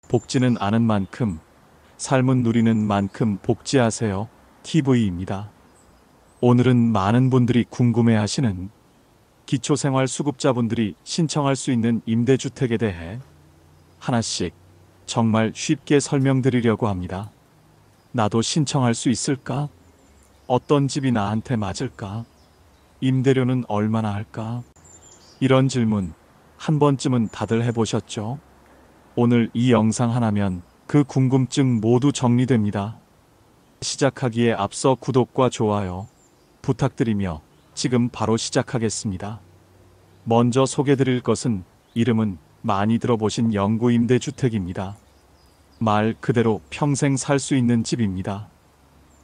복지는 아는 만큼, 삶은 누리는 만큼 복지하세요. TV입니다. 오늘은 많은 분들이 궁금해하시는 기초생활수급자분들이 신청할 수 있는 임대주택에 대해 하나씩 정말 쉽게 설명드리려고 합니다. 나도 신청할 수 있을까? 어떤 집이 나한테 맞을까? 임대료는 얼마나 할까? 이런 질문 한 번쯤은 다들 해보셨죠? 오늘 이 영상 하나면 그 궁금증 모두 정리됩니다. 시작하기에 앞서 구독과 좋아요 부탁드리며 지금 바로 시작하겠습니다. 먼저 소개드릴 것은 이름은 많이 들어보신 영구임대주택입니다. 말 그대로 평생 살 수 있는 집입니다.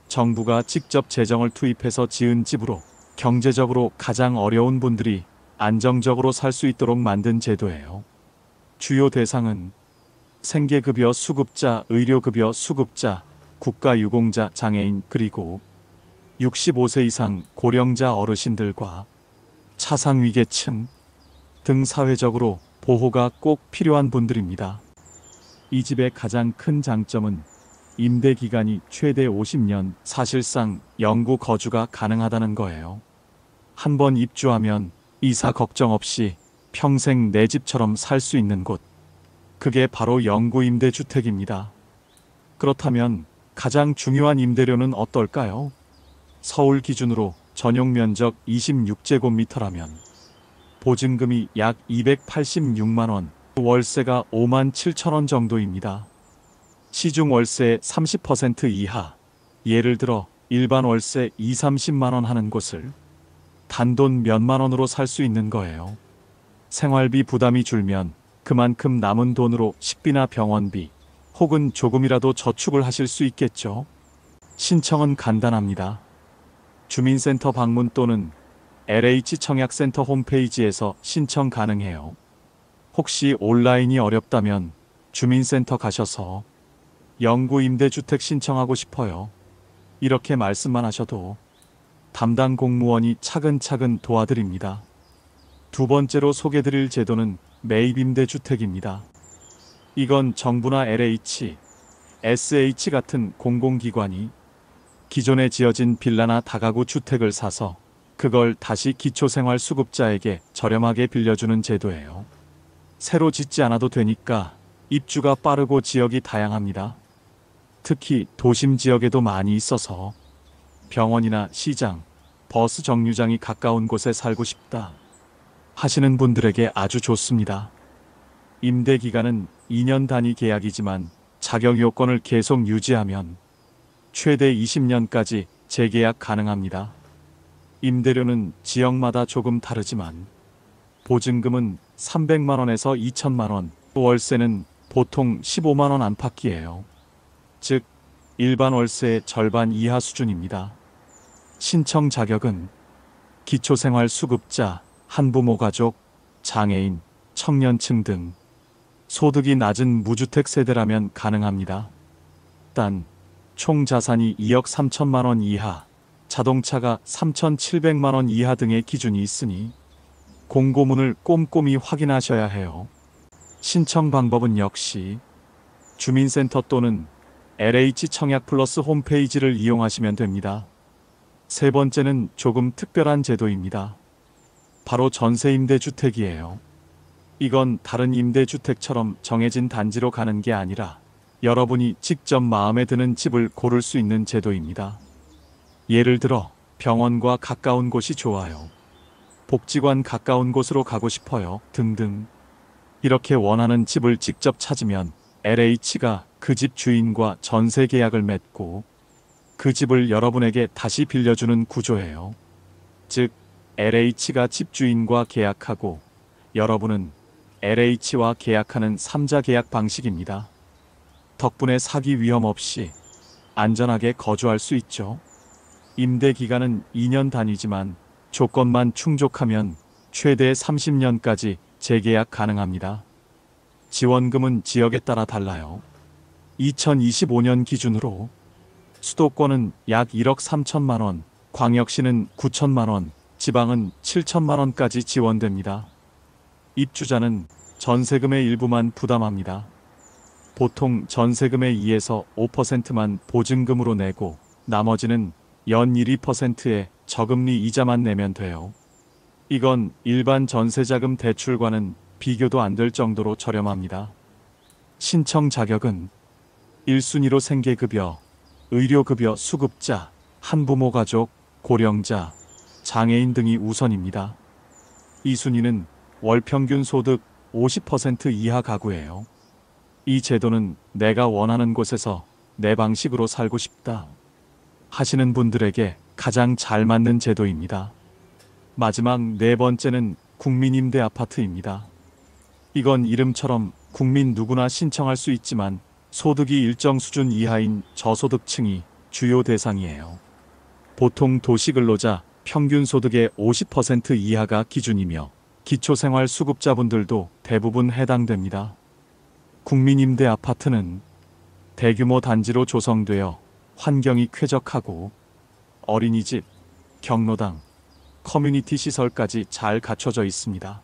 정부가 직접 재정을 투입해서 지은 집으로 경제적으로 가장 어려운 분들이 안정적으로 살 수 있도록 만든 제도예요. 주요 대상은 생계급여 수급자, 의료급여 수급자, 국가유공자, 장애인, 그리고 65세 이상 고령자 어르신들과 차상위계층 등 사회적으로 보호가 꼭 필요한 분들입니다. 이 집의 가장 큰 장점은 임대 기간이 최대 50년, 사실상 영구 거주가 가능하다는 거예요. 한번 입주하면 이사 걱정 없이 평생 내 집처럼 살 수 있는 곳. 그게 바로 영구임대주택입니다. 그렇다면 가장 중요한 임대료는 어떨까요? 서울 기준으로 전용 면적 26제곱미터라면 보증금이 약 286만원, 월세가 5만 7천원 정도입니다. 시중 월세의 30% 이하, 예를 들어 일반 월세 2, 30만원 하는 곳을 단돈 몇만원으로 살 수 있는 거예요. 생활비 부담이 줄면 그만큼 남은 돈으로 식비나 병원비 혹은 조금이라도 저축을 하실 수 있겠죠. 신청은 간단합니다. 주민센터 방문 또는 LH청약센터 홈페이지에서 신청 가능해요. 혹시 온라인이 어렵다면 주민센터 가셔서 영구임대주택 신청하고 싶어요. 이렇게 말씀만 하셔도 담당 공무원이 차근차근 도와드립니다. 두 번째로 소개드릴 제도는 매입임대주택입니다. 이건 정부나 LH, SH 같은 공공기관이 기존에 지어진 빌라나 다가구 주택을 사서 그걸 다시 기초생활수급자에게 저렴하게 빌려주는 제도예요. 새로 짓지 않아도 되니까 입주가 빠르고 지역이 다양합니다. 특히 도심 지역에도 많이 있어서 병원이나 시장, 버스 정류장이 가까운 곳에 살고 싶다 하시는 분들에게 아주 좋습니다. 임대 기간은 2년 단위 계약이지만 자격 요건을 계속 유지하면 최대 20년까지 재계약 가능합니다. 임대료는 지역마다 조금 다르지만 보증금은 300만원에서 2천만원, 월세는 보통 15만원 안팎이에요. 즉 일반 월세의 절반 이하 수준입니다. 신청 자격은 기초생활수급자, 한부모 가족, 장애인, 청년층 등 소득이 낮은 무주택 세대라면 가능합니다. 단 총 자산이 2억 3천만원 이하, 자동차가 3,700만원 이하 등의 기준이 있으니 공고문을 꼼꼼히 확인하셔야 해요. 신청 방법은 역시 주민센터 또는 LH청약플러스 홈페이지를 이용하시면 됩니다. 세 번째는 조금 특별한 제도입니다. 바로 전세임대주택이에요. 이건 다른 임대주택처럼 정해진 단지로 가는 게 아니라 여러분이 직접 마음에 드는 집을 고를 수 있는 제도입니다. 예를 들어 병원과 가까운 곳이 좋아요. 복지관 가까운 곳으로 가고 싶어요. 등등. 이렇게 원하는 집을 직접 찾으면 LH가 그 집 주인과 전세 계약을 맺고 그 집을 여러분에게 다시 빌려주는 구조예요. 즉 LH가 집주인과 계약하고 여러분은 LH와 계약하는 3자 계약 방식입니다. 덕분에 사기 위험 없이 안전하게 거주할 수 있죠. 임대 기간은 2년 단위지만 조건만 충족하면 최대 30년까지 재계약 가능합니다. 지원금은 지역에 따라 달라요. 2025년 기준으로 수도권은 약 1억 3천만원, 광역시는 9천만원, 지방은 7천만원까지 지원됩니다. 입주자는 전세금의 일부만 부담합니다. 보통 전세금의 2에서 5%만 보증금으로 내고 나머지는 연 1~2%의 저금리 이자만 내면 돼요. 이건 일반 전세자금 대출과는 비교도 안 될 정도로 저렴합니다. 신청 자격은 1순위로 생계급여, 의료급여 수급자, 한부모 가족, 고령자, 장애인 등이 우선입니다. 2순위는 월평균 소득 50% 이하 가구예요. 이 제도는 내가 원하는 곳에서 내 방식으로 살고 싶다 하시는 분들에게 가장 잘 맞는 제도입니다. 마지막 네 번째는 국민임대아파트입니다. 이건 이름처럼 국민 누구나 신청할 수 있지만 소득이 일정 수준 이하인 저소득층이 주요 대상이에요. 보통 도시근로자 평균 소득의 50% 이하가 기준이며 기초생활수급자분들도 대부분 해당됩니다. 국민임대아파트는 대규모 단지로 조성되어 환경이 쾌적하고 어린이집, 경로당, 커뮤니티 시설까지 잘 갖춰져 있습니다.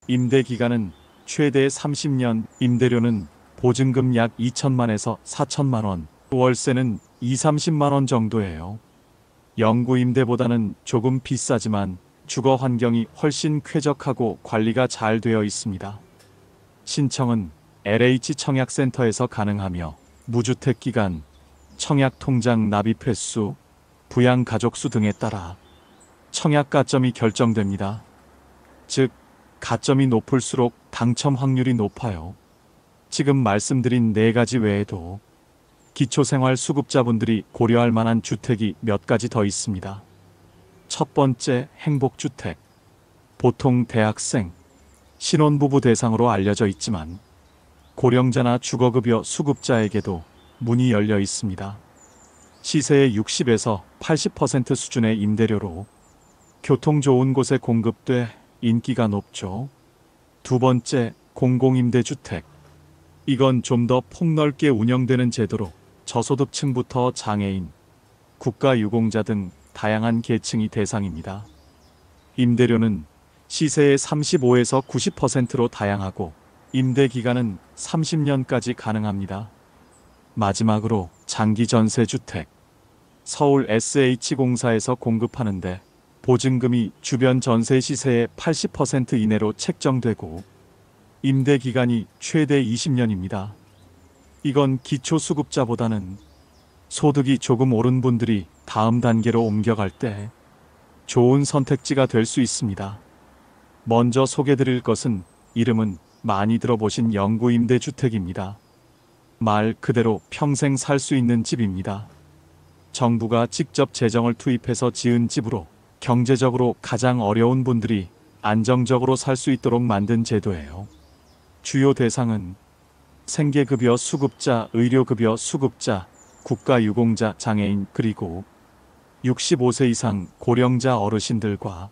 임대 기간은 최대 30년, 임대료는 보증금 약 2천만에서 4천만 원, 월세는 2~30만 원 정도예요. 영구 임대보다는 조금 비싸지만 주거 환경이 훨씬 쾌적하고 관리가 잘 되어 있습니다. 신청은 LH 청약센터에서 가능하며 무주택 기간, 청약 통장 납입 횟수, 부양 가족수 등에 따라 청약 가점이 결정됩니다. 즉, 가점이 높을수록 당첨 확률이 높아요. 지금 말씀드린 네 가지 외에도 기초생활 수급자분들이 고려할 만한 주택이 몇 가지 더 있습니다. 첫 번째, 행복주택. 보통 대학생, 신혼부부 대상으로 알려져 있지만 고령자나 주거급여 수급자에게도 문이 열려 있습니다. 시세의 60에서 80% 수준의 임대료로 교통 좋은 곳에 공급돼 인기가 높죠. 두 번째, 공공임대주택. 이건 좀 더 폭넓게 운영되는 제도로 저소득층부터 장애인, 국가유공자 등 다양한 계층이 대상입니다. 임대료는 시세의 35에서 90%로 다양하고 임대 기간은 30년까지 가능합니다. 마지막으로 장기전세주택. 서울 SH공사에서 공급하는데 보증금이 주변 전세 시세의 80% 이내로 책정되고 임대 기간이 최대 20년입니다. 이건 기초수급자보다는 소득이 조금 오른 분들이 다음 단계로 옮겨갈 때 좋은 선택지가 될 수 있습니다. 먼저 소개드릴 것은 이름은 많이 들어보신 영구임대주택입니다. 말 그대로 평생 살 수 있는 집입니다. 정부가 직접 재정을 투입해서 지은 집으로 경제적으로 가장 어려운 분들이 안정적으로 살 수 있도록 만든 제도예요. 주요 대상은 생계급여 수급자, 의료급여 수급자, 국가유공자, 장애인, 그리고 65세 이상 고령자 어르신들과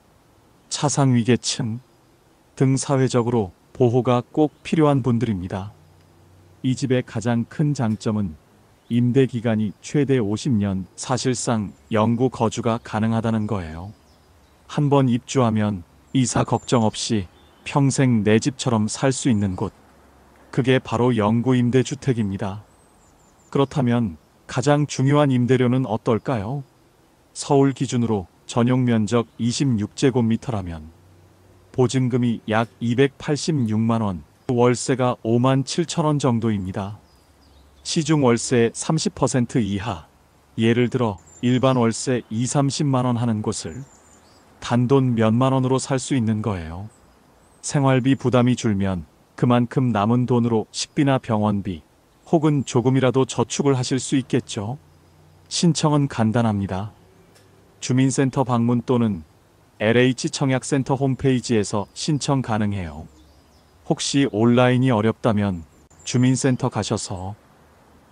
차상위계층 등 사회적으로 보호가 꼭 필요한 분들입니다. 이 집의 가장 큰 장점은 임대 기간이 최대 50년, 사실상 영구 거주가 가능하다는 거예요. 한번 입주하면 이사 걱정 없이 평생 내 집처럼 살 수 있는 곳. 그게 바로 영구임대주택입니다. 그렇다면 가장 중요한 임대료는 어떨까요? 서울 기준으로 전용 면적 26제곱미터라면 보증금이 약 286만 원, 월세가 5만 7천 원 정도입니다. 시중 월세의 30% 이하, 예를 들어 일반 월세 2~30만 원 하는 곳을 단돈 몇만 원으로 살 수 있는 거예요. 생활비 부담이 줄면 그만큼 남은 돈으로 식비나 병원비 혹은 조금이라도 저축을 하실 수 있겠죠. 신청은 간단합니다. 주민센터 방문 또는 LH 청약센터 홈페이지에서 신청 가능해요. 혹시 온라인이 어렵다면 주민센터 가셔서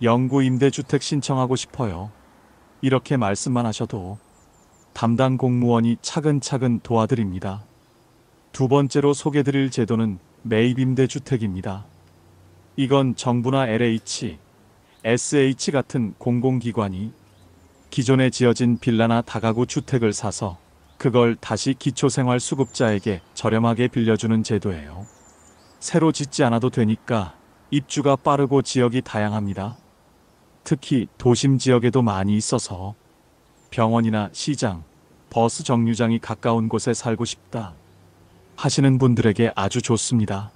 영구임대주택 신청하고 싶어요. 이렇게 말씀만 하셔도 담당 공무원이 차근차근 도와드립니다. 두 번째로 소개드릴 제도는 매입임대주택입니다. 이건 정부나 LH, SH 같은 공공기관이 기존에 지어진 빌라나 다가구 주택을 사서 그걸 다시 기초생활수급자에게 저렴하게 빌려주는 제도예요. 새로 짓지 않아도 되니까 입주가 빠르고 지역이 다양합니다. 특히 도심 지역에도 많이 있어서 병원이나 시장, 버스 정류장이 가까운 곳에 살고 싶다 하시는 분들에게 아주 좋습니다.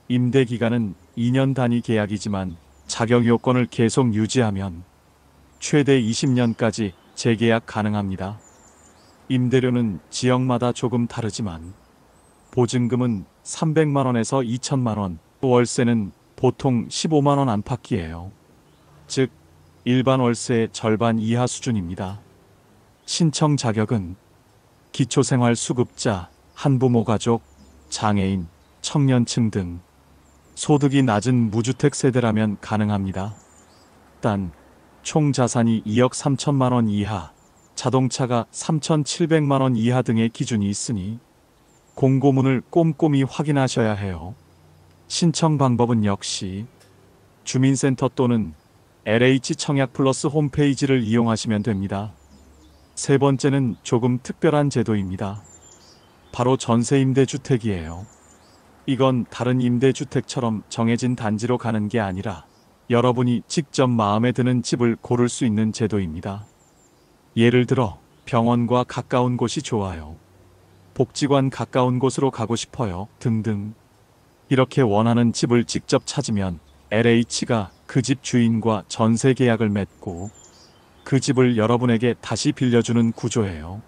임대 기간은 2년 단위 계약이지만 자격 요건을 계속 유지하면 최대 20년까지 재계약 가능합니다. 임대료는 지역마다 조금 다르지만 보증금은 300만 원에서 2천만 원, 월세는 보통 15만 원 안팎이에요. 즉 일반 월세의 절반 이하 수준입니다. 신청 자격은 기초생활수급자, 한부모 가족, 장애인, 청년층 등 소득이 낮은 무주택 세대라면 가능합니다. 단 총 자산이 2억 3천만 원 이하, 자동차가 3,700만 원 이하 등의 기준이 있으니 공고문을 꼼꼼히 확인하셔야 해요. 신청 방법은 역시 주민센터 또는 LH 청약 플러스 홈페이지를 이용하시면 됩니다. 세 번째는 조금 특별한 제도입니다. 바로 전세임대주택이에요. 이건 다른 임대주택처럼 정해진 단지로 가는 게 아니라 여러분이 직접 마음에 드는 집을 고를 수 있는 제도입니다. 예를 들어 병원과 가까운 곳이 좋아요. 복지관 가까운 곳으로 가고 싶어요. 등등. 이렇게 원하는 집을 직접 찾으면 LH가 그 집 주인과 전세 계약을 맺고 그 집을 여러분에게 다시 빌려주는 구조예요.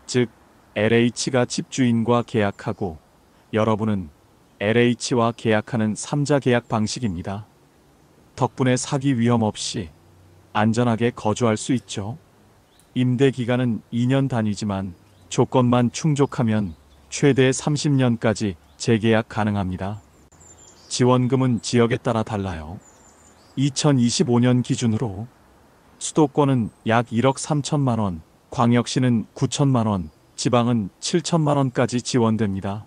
즉 LH가 집주인과 계약하고 여러분은 LH와 계약하는 3자 계약 방식입니다. 덕분에 사기 위험 없이 안전하게 거주할 수 있죠. 임대 기간은 2년 단위지만 조건만 충족하면 최대 30년까지 재계약 가능합니다. 지원금은 지역에 따라 달라요. 2025년 기준으로 수도권은 약 1억 3천만 원, 광역시는 9천만 원, 지방은 7천만 원까지 지원됩니다.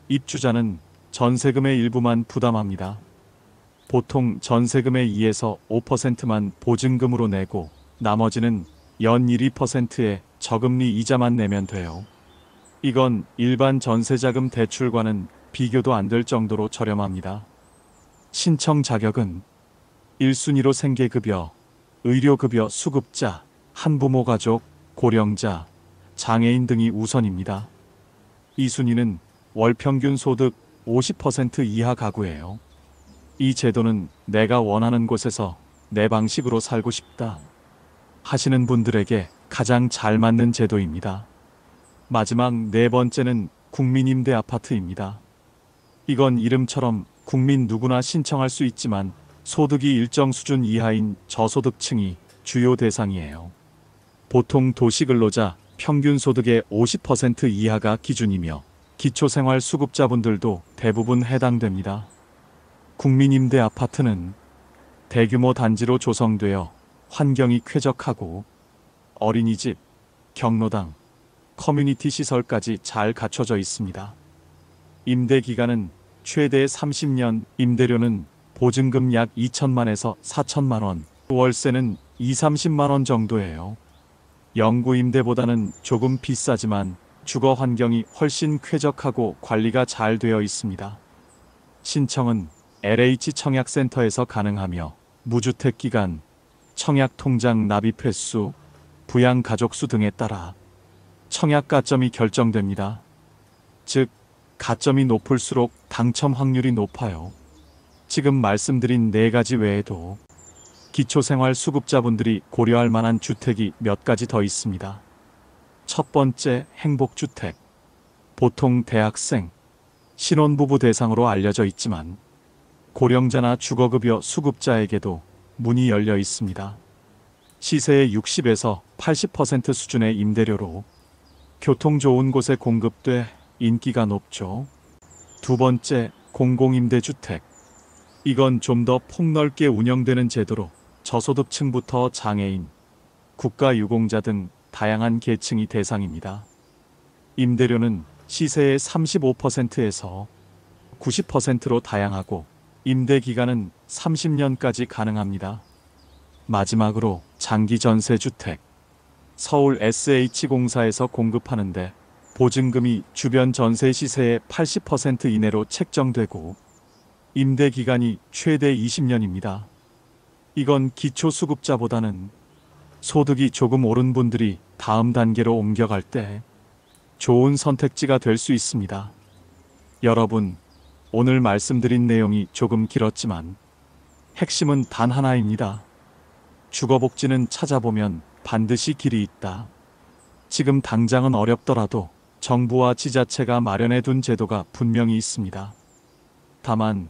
입주자는 전세금의 일부만 부담합니다. 보통 전세금의 2에서 5%만 보증금으로 내고 나머지는 연 1, 2%의 저금리 이자만 내면 돼요. 이건 일반 전세자금 대출과는 비교도 안 될 정도로 저렴합니다. 신청 자격은 1순위로 생계급여, 의료급여 수급자, 한부모 가족, 고령자, 장애인 등이 우선입니다. 2순위는 월평균 소득 50% 이하 가구예요. 이 제도는 내가 원하는 곳에서 내 방식으로 살고 싶다 하시는 분들에게 가장 잘 맞는 제도입니다. 마지막 네 번째는 국민임대 아파트입니다. 이건 이름처럼 국민 누구나 신청할 수 있지만 소득이 일정 수준 이하인 저소득층이 주요 대상이에요. 보통 도시근로자 평균 소득의 50% 이하가 기준이며 기초생활수급자분들도 대부분 해당됩니다. 국민임대 아파트는 대규모 단지로 조성되어 환경이 쾌적하고 어린이집, 경로당, 커뮤니티 시설까지 잘 갖춰져 있습니다. 임대 기간은 최대 30년, 임대료는 보증금 약 2천만에서 4천만 원, 월세는 2, 30만 원 정도예요. 영구 임대보다는 조금 비싸지만 주거 환경이 훨씬 쾌적하고 관리가 잘 되어 있습니다. 신청은 LH 청약센터에서 가능하며 무주택 기간, 청약 통장 납입 횟수, 부양 가족수 등에 따라 청약 가점이 결정됩니다. 즉, 가점이 높을수록 당첨 확률이 높아요. 지금 말씀드린 네 가지 외에도 기초생활 수급자분들이 고려할 만한 주택이 몇 가지 더 있습니다. 첫 번째, 행복주택. 보통 대학생, 신혼부부 대상으로 알려져 있지만 고령자나 주거급여 수급자에게도 문이 열려 있습니다. 시세의 60에서 80% 수준의 임대료로 교통 좋은 곳에 공급돼 인기가 높죠. 두 번째, 공공임대주택. 이건 좀 더 폭넓게 운영되는 제도로 저소득층부터 장애인, 국가유공자 등 다양한 계층이 대상입니다. 임대료는 시세의 35%에서 90%로 다양하고 임대 기간은 30년까지 가능합니다. 마지막으로 장기전세주택. 서울 SH공사에서 공급하는데 보증금이 주변 전세 시세의 80% 이내로 책정되고 임대 기간이 최대 20년입니다. 이건 기초수급자보다는 소득이 조금 오른 분들이 다음 단계로 옮겨갈 때 좋은 선택지가 될 수 있습니다. 여러분, 오늘 말씀드린 내용이 조금 길었지만 핵심은 단 하나입니다. 주거복지는 찾아보면 반드시 길이 있다. 지금 당장은 어렵더라도 정부와 지자체가 마련해 둔 제도가 분명히 있습니다. 다만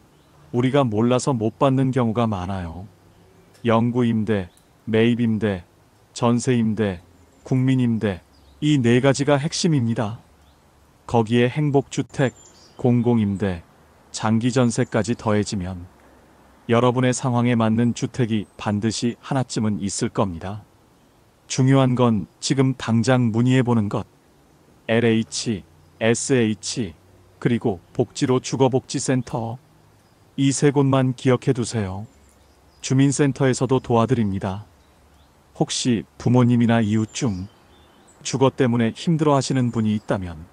우리가 몰라서 못 받는 경우가 많아요. 영구임대, 매입임대, 전세임대, 국민임대, 이 네 가지가 핵심입니다. 거기에 행복주택, 공공임대, 장기전세까지 더해지면 여러분의 상황에 맞는 주택이 반드시 하나쯤은 있을 겁니다. 중요한 건 지금 당장 문의해보는 것. LH, SH, 그리고 복지로 주거복지센터. 이 세 곳만 기억해두세요. 주민센터에서도 도와드립니다. 혹시 부모님이나 이웃 중 주거 때문에 힘들어하시는 분이 있다면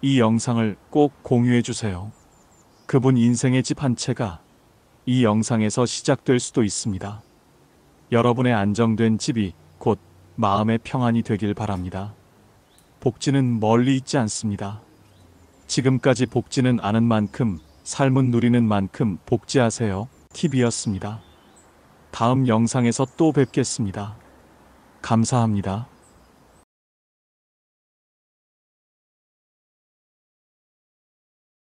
이 영상을 꼭 공유해주세요. 그분 인생의 집 한 채가 이 영상에서 시작될 수도 있습니다. 여러분의 안정된 집이 곧 마음의 평안이 되길 바랍니다. 복지는 멀리 있지 않습니다. 지금까지 복지는 아는 만큼 삶은 누리는 만큼 복지하세요. TV였습니다. 다음 영상에서 또 뵙겠습니다. 감사합니다.